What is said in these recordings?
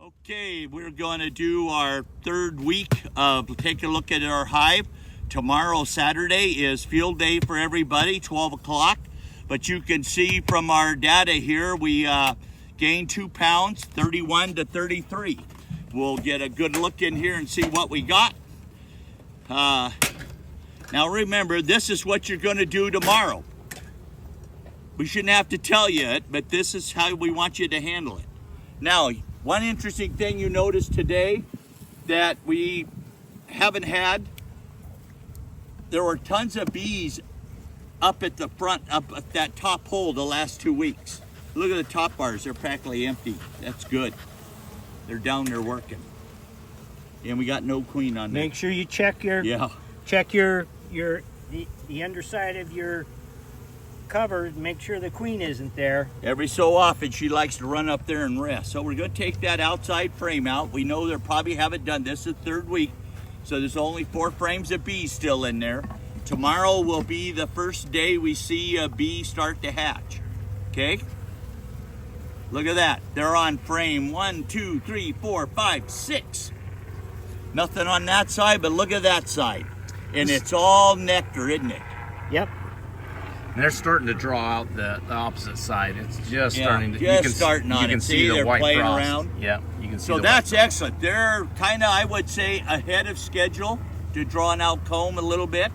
Okay, we're going to do our third week of take a look at our hive. Tomorrow, Saturday, is field day for everybody, 12 o'clock. But you can see from our data here, we gained 2 pounds, 31 to 33. We'll get a good look in here and see what we got. Now remember, this is what you're going to do tomorrow. We shouldn't have to tell you it, but this is how we want you to handle it. Now, one interesting thing you noticed today that we haven't had, there were tons of bees up at the front, up at that top hole the last 2 weeks. Look at the top bars, they're practically empty. That's good. They're down there working. And we got no queen on there. Make sure you check your the underside of your cover, make sure the queen isn't there. Every so often she likes to run up there and rest. So we're going to take that outside frame out. We know they probably haven't done this the third week, so there's only 4 frames of bees still in there. Tomorrow will be the first day we see a bee start to hatch. Okay, look at that, they're on frame 1, 2, 3, 4, 5, 6. Nothing on that side, but look at that side, and it's all nectar, isn't it? Yep. And they're starting to draw out the opposite side. It's just starting to. Just starting on it. You can see they're the white playing frost. around. Yeah, you can see. So the that's white frost. excellent. They're kind of, I would say, ahead of schedule to drawing out comb a little bit.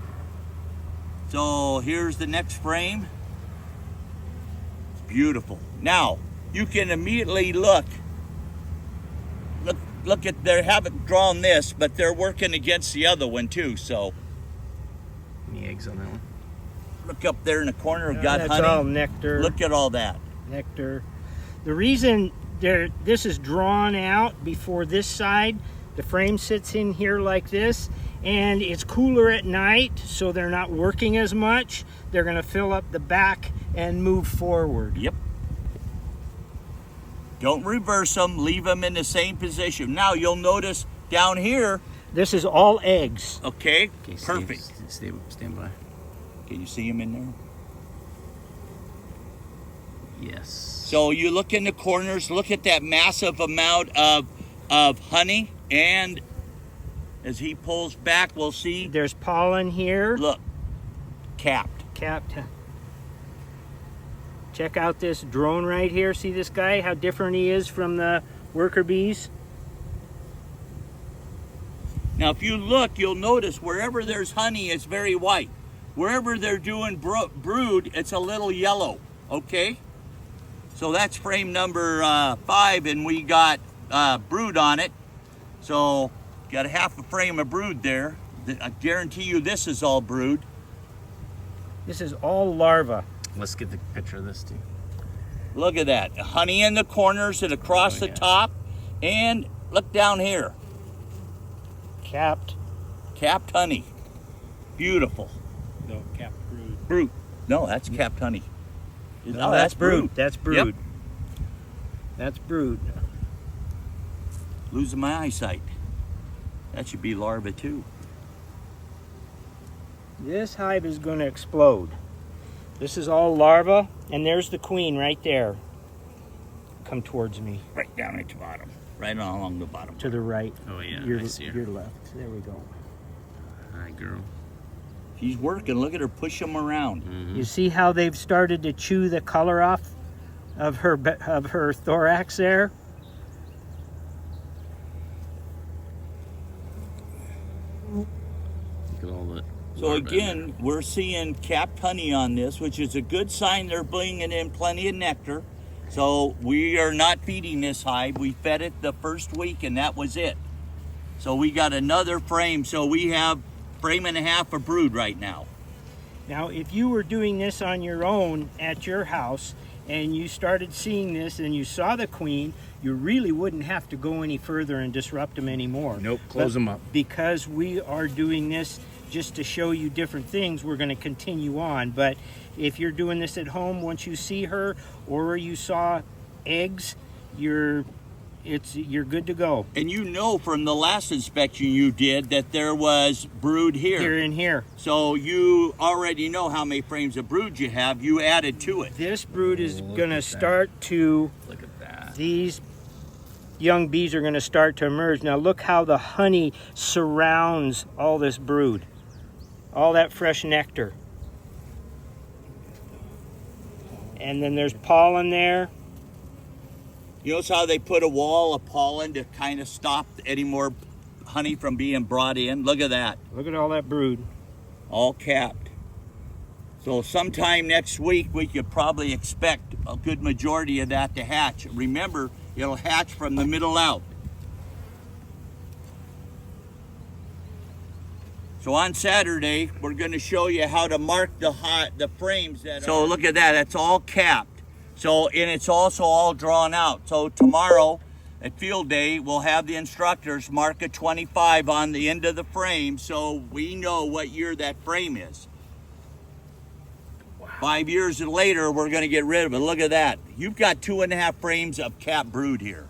So here's the next frame. It's beautiful. Now you can immediately look at, they haven't drawn this, but they're working against the other one too. So Any eggs on that one? look up there in the corner, we've got That's honey. all nectar. Look at all that. Nectar. The reason this is drawn out before this side, the frame sits in here like this, and it's cooler at night, so they're not working as much. They're going to fill up the back and move forward. Yep. Don't reverse them, leave them in the same position. Now you'll notice down here, This is all eggs. okay, Okay, perfect. Stand by. Can you see them in there? Yes. So you look in the corners, look at that massive amount of honey, and as he pulls back, we'll see, There's pollen here. look, capped. Capped. Check out this drone right here. See this guy? How different he is from the worker bees? Now if you look, you'll notice wherever there's honey, it's very white. Wherever they're doing brood, it's a little yellow, okay? So that's frame number 5, and we got brood on it. So got a half a frame of brood there. I guarantee you this is all brood. This is all larvae. Let's get the picture of this too. Look at that, honey in the corners and across the top, and look down here, Capped. capped honey, beautiful. No, capped brood. Brood, no, that's capped honey. No, that's brood. That's brood. Yep. That's brood. Losing my eyesight. That should be larvae too. This hive is going to explode. This is all larvae, and there's the queen right there. Come towards me. Right down at the bottom, right along the bottom. To the right. Oh yeah, Your, I see her. your left. There we go. Hi, girl. She's working, look at her push them around. Mm-hmm. You see how they've started to chew the color off of her thorax there? Look at all that. So again, we're seeing capped honey on this, which is a good sign they're bringing in plenty of nectar. So we are not feeding this hive. We fed it the first week and that was it. So we got another frame. So we have frame and a half of brood right now. Now, if you were doing this on your own at your house and you started seeing this and you saw the queen, you really wouldn't have to go any further and disrupt them anymore. Nope, close them up. Because we are doing this just to show you different things, we're going to continue on. But if you're doing this at home, once you see her or you saw eggs, you're good to go. And you know from the last inspection you did that there was brood here. Here and here. So you already know how many frames of brood you have. You added to it. This brood is Look going to at that. start to, Look at that. these young bees are going to start to emerge. Now look how the honey surrounds all this brood. All that fresh nectar. And then there's pollen there. You notice how they put a wall of pollen to kind of stop any more honey from being brought in? Look at that. Look at all that brood. All capped. So sometime next week we could probably expect a good majority of that to hatch. Remember, it'll hatch from the middle out. So on Saturday, we're going to show you how to mark the frames. So look at that, it's all capped. So, and it's also all drawn out. So tomorrow at field day, we'll have the instructors mark a 25 on the end of the frame so we know what year that frame is. Wow. 5 years later, we're going to get rid of it. Look at that. You've got 2.5 frames of capped brood here.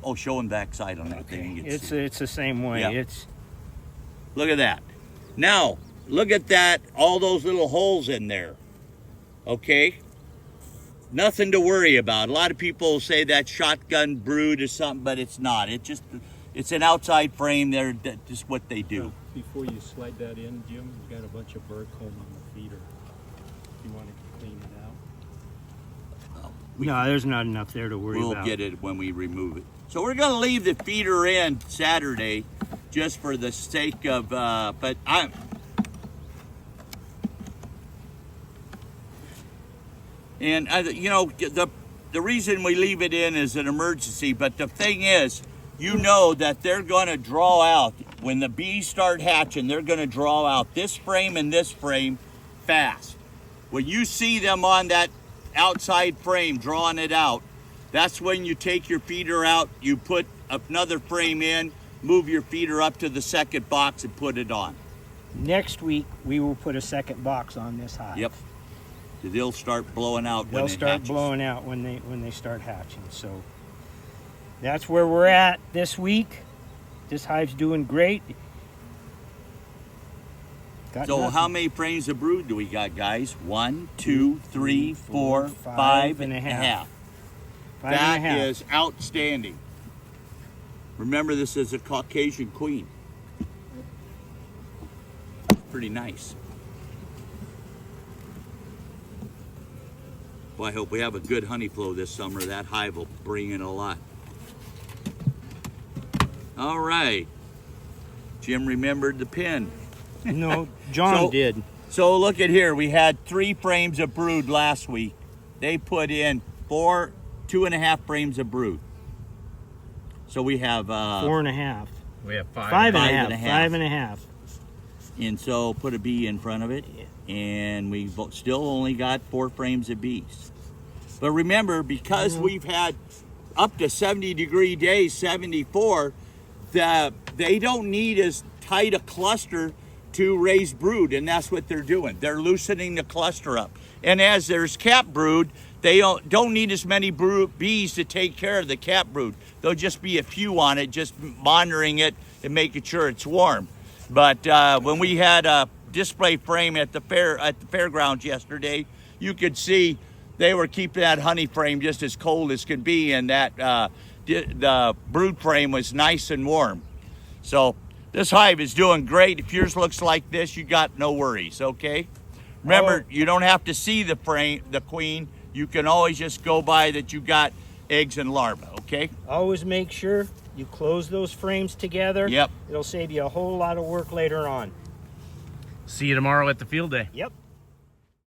Oh, show them backside on that thing. It's the same way. Yeah. It's. Look at that. Now, look at that, all those little holes in there. Okay? Nothing to worry about. A lot of people say that shotgun brood is something, but it's not. It's an outside frame. That's just what they do. Before you slide that in, Jim, you got a bunch of burr comb on the feeder. You want to clean it out? No, there's not enough there to worry about. We'll get it when we remove it. So we're going to leave the feeder in Saturday just for the sake of, but you know, the reason we leave it in is an emergency, but the thing is, you know that they're going to draw out, when the bees start hatching, they're going to draw out this frame and this frame fast. When you see them on that outside frame drawing it out, that's when you take your feeder out, you put another frame in, move your feeder up to the second box and put it on. Next week, we will put a second box on this hive. Yep. They'll start blowing out when it hatches. They'll start blowing out when they start hatching. So that's where we're at this week. This hive's doing great. So how many frames of brood do we got, guys? 1, 2, 3, 4, 5 and a half. That is outstanding. Remember, this is a Caucasian queen. Pretty nice. Well, I hope we have a good honey flow this summer. That hive will bring in a lot. All right. Jim remembered the pin. No, John did. So look at here. We had 3 frames of brood last week. They put in 2.5 frames of brood. So we have 4.5. We have 5. 5.5. 5.5. And so put a bee in front of it, and we've still only got 4 frames of bees. But remember, because we've had up to 70-degree days, 74, they don't need as tight a cluster to raise brood, and that's what they're doing. They're loosening the cluster up. And as there's cap brood, they don't need as many bees to take care of the cap brood. There'll just be a few on it, just monitoring it and making sure it's warm. But when we had a display frame at the fairgrounds yesterday, you could see they were keeping that honey frame just as cold as can be, and that the brood frame was nice and warm. So this hive is doing great. If yours looks like this, you got no worries, okay? Remember, you don't have to see the queen. You can always just go by that you got eggs and larvae, okay? Always make sure you close those frames together. Yep. It'll save you a whole lot of work later on. See you tomorrow at the field day. Yep.